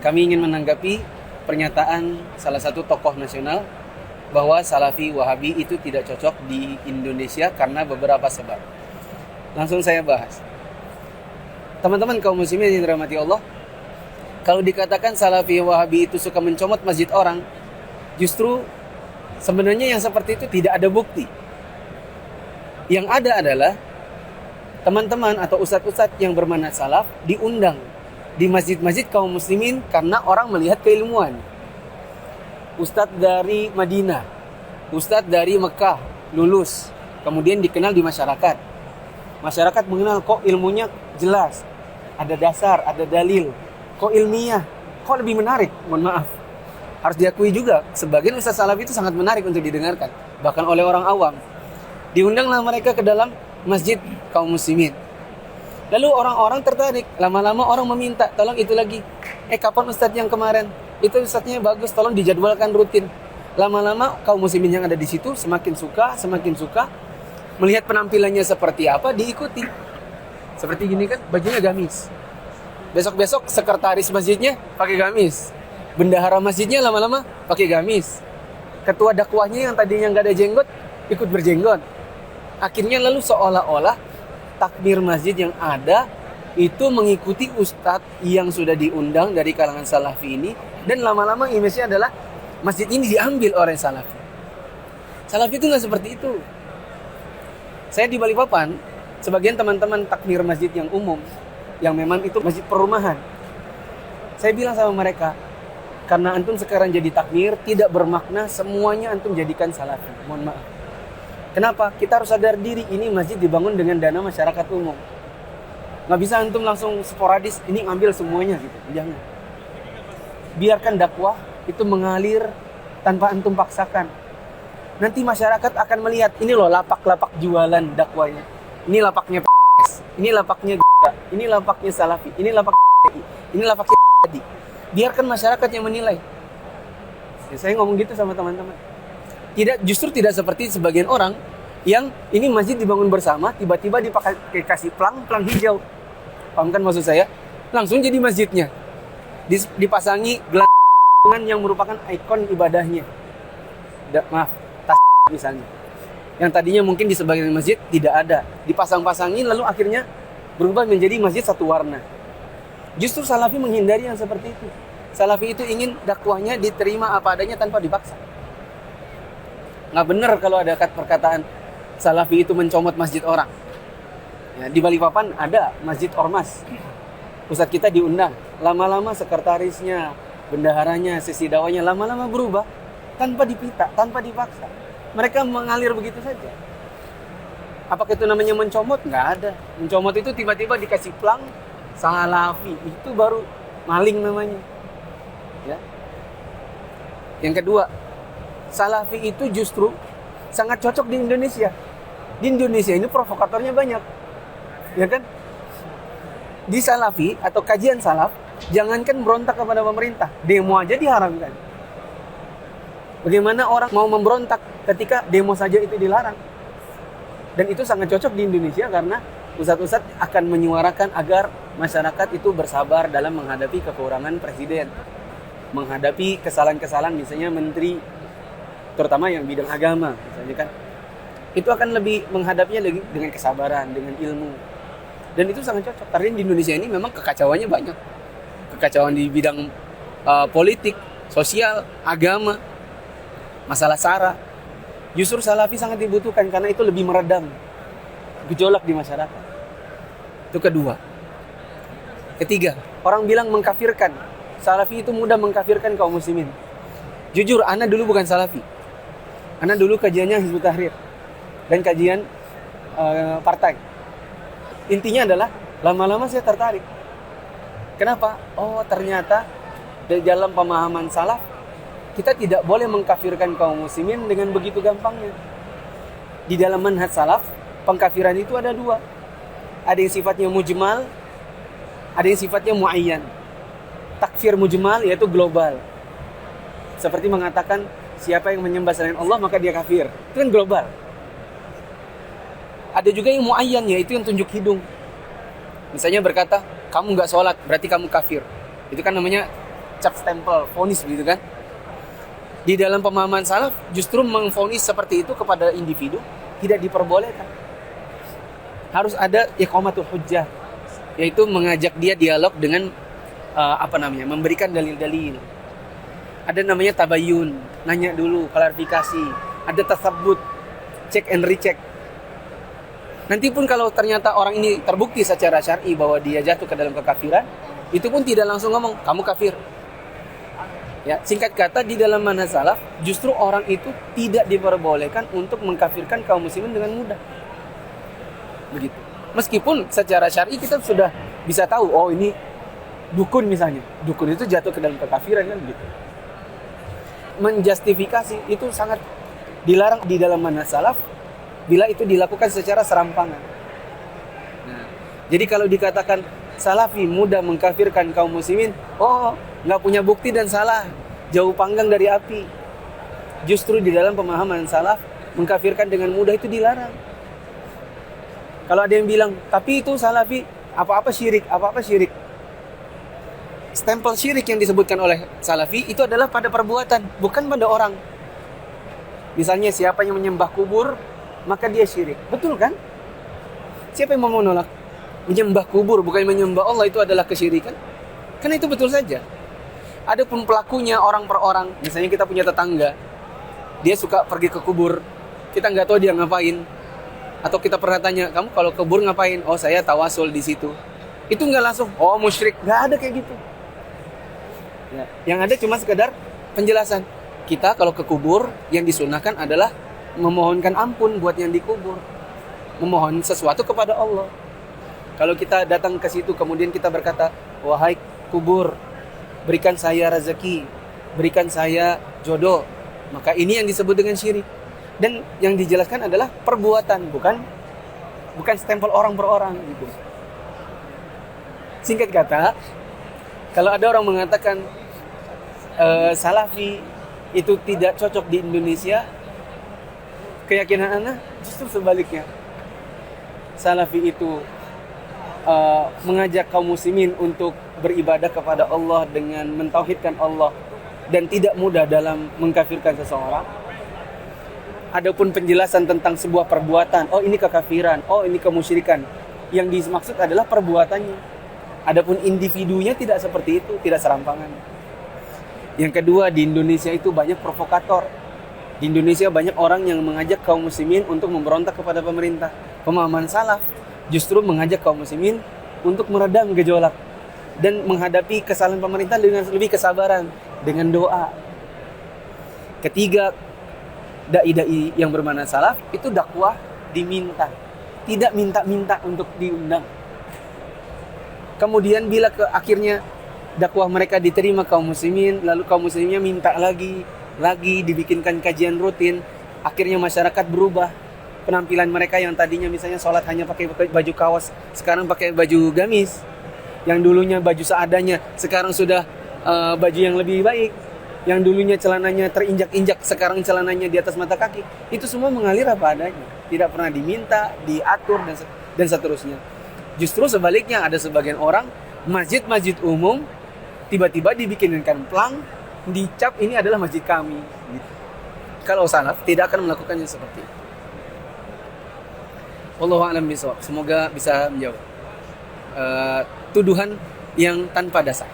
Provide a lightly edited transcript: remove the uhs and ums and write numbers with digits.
Kami ingin menanggapi pernyataan salah satu tokoh nasional bahwa Salafi Wahabi itu tidak cocok di Indonesia karena beberapa sebab. Langsung saya bahas. Teman-teman kaum muslimin yang dirahmati Allah, kalau dikatakan Salafi Wahabi itu suka mencomot masjid orang, justru sebenarnya yang seperti itu tidak ada bukti. Yang ada adalah teman-teman atau ustadz-ustadz yang bermanhaj salaf diundang di masjid-masjid kaum muslimin karena orang melihat keilmuan. Ustadz dari Madinah, ustadz dari Mekah lulus, kemudian dikenal di masyarakat. Masyarakat mengenal kok ilmunya jelas, ada dasar, ada dalil, kok ilmiah, kok lebih menarik. Mohon maaf, harus diakui juga sebagian ustadz salaf itu sangat menarik untuk didengarkan, bahkan oleh orang awam. Diundanglah mereka ke dalam masjid kaum muslimin. Lalu orang-orang tertarik, lama-lama orang meminta, tolong itu lagi. Kapan ustadz yang kemarin? Itu ustadznya bagus, tolong dijadwalkan rutin. Lama-lama kaum muslimin yang ada di situ semakin suka melihat penampilannya seperti apa, diikuti. Seperti gini kan, bajunya gamis. Besok-besok sekretaris masjidnya pakai gamis. Bendahara masjidnya lama-lama pakai gamis. Ketua dakwahnya yang tadinya nggak ada jenggot ikut berjenggot. Akhirnya lalu seolah-olah takmir masjid yang ada itu mengikuti ustadz yang sudah diundang dari kalangan salafi ini, dan lama-lama image-nya adalah masjid ini diambil oleh salafi. Salafi itu nggak seperti itu. Saya di Balikpapan, sebagian teman-teman takmir masjid yang umum, yang memang itu masjid perumahan, saya bilang sama mereka, karena antum sekarang jadi takmir, tidak bermakna semuanya antum jadikan salafi. Mohon maaf. Kenapa? Kita harus sadar diri, ini masjid dibangun dengan dana masyarakat umum. Nggak bisa antum langsung sporadis, ini ambil semuanya gitu. Jangan. Biarkan dakwah itu mengalir tanpa antum paksakan. Nanti masyarakat akan melihat, ini loh lapak-lapak jualan dakwahnya. Ini lapaknya PS, ini lapaknya G, ini lapaknya Salafi, ini lapaknya PI, ini lapaknya tadi. Biarkan masyarakat yang menilai. Ya, saya ngomong gitu sama teman-teman. Justru tidak seperti sebagian orang yang ini masjid dibangun bersama, tiba-tiba dikasih pelang hijau. Paham kan maksud saya? Langsung jadi masjidnya. Dipasangi gelangan yang merupakan ikon ibadahnya. Maaf, tas misalnya. Yang tadinya mungkin di sebagian masjid tidak ada. Dipasang-pasangin lalu akhirnya berubah menjadi masjid satu warna. Justru Salafi menghindari yang seperti itu. Salafi itu ingin dakwahnya diterima apa adanya tanpa dipaksa. Nggak benar kalau ada perkataan Salafi itu mencomot masjid orang. Ya, di Balikpapan ada masjid ormas. Ustadz kita diundang. Lama-lama sekretarisnya, bendaharanya, sesi dakwahnya lama-lama berubah tanpa dipita, tanpa dipaksa. Mereka mengalir begitu saja. Apakah itu namanya mencomot? Nggak ada. Mencomot itu tiba-tiba dikasih pelang Salafi. Itu baru maling namanya. Ya. Yang kedua, Salafi itu justru sangat cocok di Indonesia. Di Indonesia ini provokatornya banyak. Ya kan? Di Salafi atau kajian salaf, jangankan berontak kepada pemerintah, demo aja diharamkan. Bagaimana orang mau memberontak ketika demo saja itu dilarang? Dan itu sangat cocok di Indonesia karena ustadz-ustadz akan menyuarakan agar masyarakat itu bersabar dalam menghadapi kekurangan presiden, menghadapi kesalahan-kesalahan misalnya menteri, terutama yang bidang agama misalnya kan, itu akan lebih menghadapinya lagi dengan kesabaran, dengan ilmu, dan itu sangat cocok. Karena di Indonesia ini memang kekacauannya banyak, kekacauan di bidang politik, sosial, agama, masalah sara. Justru Salafi sangat dibutuhkan karena itu lebih meredam gejolak di masyarakat. Itu kedua. Ketiga, orang bilang mengkafirkan. Salafi itu mudah mengkafirkan kaum muslimin. Jujur, ana dulu bukan Salafi. Ana dulu kajiannya Hizbut Tahrir dan kajian partai. Intinya adalah lama-lama saya tertarik. Kenapa? Oh, ternyata di dalam pemahaman salaf kita tidak boleh mengkafirkan kaum muslimin dengan begitu gampangnya. Di dalam manhaj salaf, pengkafiran itu ada dua. Ada yang sifatnya mujmal, ada yang sifatnya muayyan. Takfir mujmal yaitu global. Seperti mengatakan siapa yang menyembah selain Allah maka dia kafir. Itu kan global. Ada juga yang muayyan, yaitu yang tunjuk hidung. Misalnya berkata, kamu nggak sholat, berarti kamu kafir. Itu kan namanya cap stempel, vonis begitu kan. Di dalam pemahaman salaf justru mengvonis seperti itu kepada individu tidak diperbolehkan. Harus ada iqamatul hujjah, yaitu mengajak dia dialog dengan memberikan dalil-dalil. Ada namanya tabayun, nanya dulu, klarifikasi. Ada tasabbut, check and recheck. Nanti pun kalau ternyata orang ini terbukti secara syar'i bahwa dia jatuh ke dalam kekafiran, itu pun tidak langsung ngomong kamu kafir. Ya, singkat kata di dalam manhaj salaf justru orang itu tidak diperbolehkan untuk mengkafirkan kaum muslimin dengan mudah. Begitu. Meskipun secara syar'i kita sudah bisa tahu, oh ini dukun misalnya. Dukun itu jatuh ke dalam kekafiran kan begitu. Menjustifikasi itu sangat dilarang di dalam manhaj salaf bila itu dilakukan secara serampangan. Nah, jadi kalau dikatakan salafi mudah mengkafirkan kaum muslimin, oh nggak punya bukti dan salah, jauh panggang dari api. Justru di dalam pemahaman salaf mengkafirkan dengan mudah itu dilarang. Kalau ada yang bilang, tapi itu salafi apa-apa syirik. Stempel syirik yang disebutkan oleh salafi itu adalah pada perbuatan, bukan pada orang. Misalnya siapa yang menyembah kubur, maka dia syirik. Betul kan? Siapa yang mau menolak? Menyembah kubur bukan menyembah Allah itu adalah kesyirikan? Karena itu betul saja. Adapun pelakunya orang per orang, misalnya kita punya tetangga, dia suka pergi ke kubur, kita nggak tahu dia ngapain. Atau kita pernah tanya, kamu kalau ke kubur ngapain? Oh saya tawasul di situ. Itu nggak langsung, oh musyrik. Nggak ada kayak gitu. Ya, yang ada cuma sekedar penjelasan. Kita kalau ke kubur yang disunahkan adalah memohonkan ampun buat yang dikubur, memohon sesuatu kepada Allah. Kalau kita datang ke situ kemudian kita berkata, wahai kubur, berikan saya rezeki, berikan saya jodoh, maka ini yang disebut dengan syirik. Dan yang dijelaskan adalah perbuatan, bukan stempel orang per orang gitu. Singkat kata, kalau ada orang mengatakan salafi itu tidak cocok di Indonesia, keyakinan ana justru sebaliknya. Salafi itu mengajak kaum muslimin untuk beribadah kepada Allah dengan mentauhidkan Allah dan tidak mudah dalam mengkafirkan seseorang. Adapun penjelasan tentang sebuah perbuatan, oh ini kekafiran, oh ini kemusyrikan, yang dimaksud adalah perbuatannya. Adapun individunya tidak seperti itu, tidak serampangan. Yang kedua, di Indonesia itu banyak provokator. Di Indonesia banyak orang yang mengajak kaum muslimin untuk memberontak kepada pemerintah. Pemahaman salaf justru mengajak kaum muslimin untuk meredam gejolak dan menghadapi kesalahan pemerintah dengan lebih kesabaran, dengan doa. Ketiga, dai-dai yang bermanhaj salaf itu dakwah diminta, tidak minta-minta untuk diundang. Kemudian bila akhirnya dakwah mereka diterima kaum muslimin, lalu kaum muslimnya minta lagi dibikinkan kajian rutin, akhirnya masyarakat berubah. Penampilan mereka yang tadinya misalnya sholat hanya pakai baju kaos, sekarang pakai baju gamis. Yang dulunya baju seadanya, sekarang sudah baju yang lebih baik. Yang dulunya celananya terinjak-injak, sekarang celananya di atas mata kaki. Itu semua mengalir apa adanya, tidak pernah diminta, diatur dan seterusnya. Justru sebaliknya, ada sebagian orang masjid-masjid umum tiba-tiba dibikinkan plang, dicap ini adalah masjid kami gitu. Kalau salaf tidak akan melakukannya seperti itu. Wallahu a'lam bishawab. Semoga bisa menjawab tuduhan yang tanpa dasar.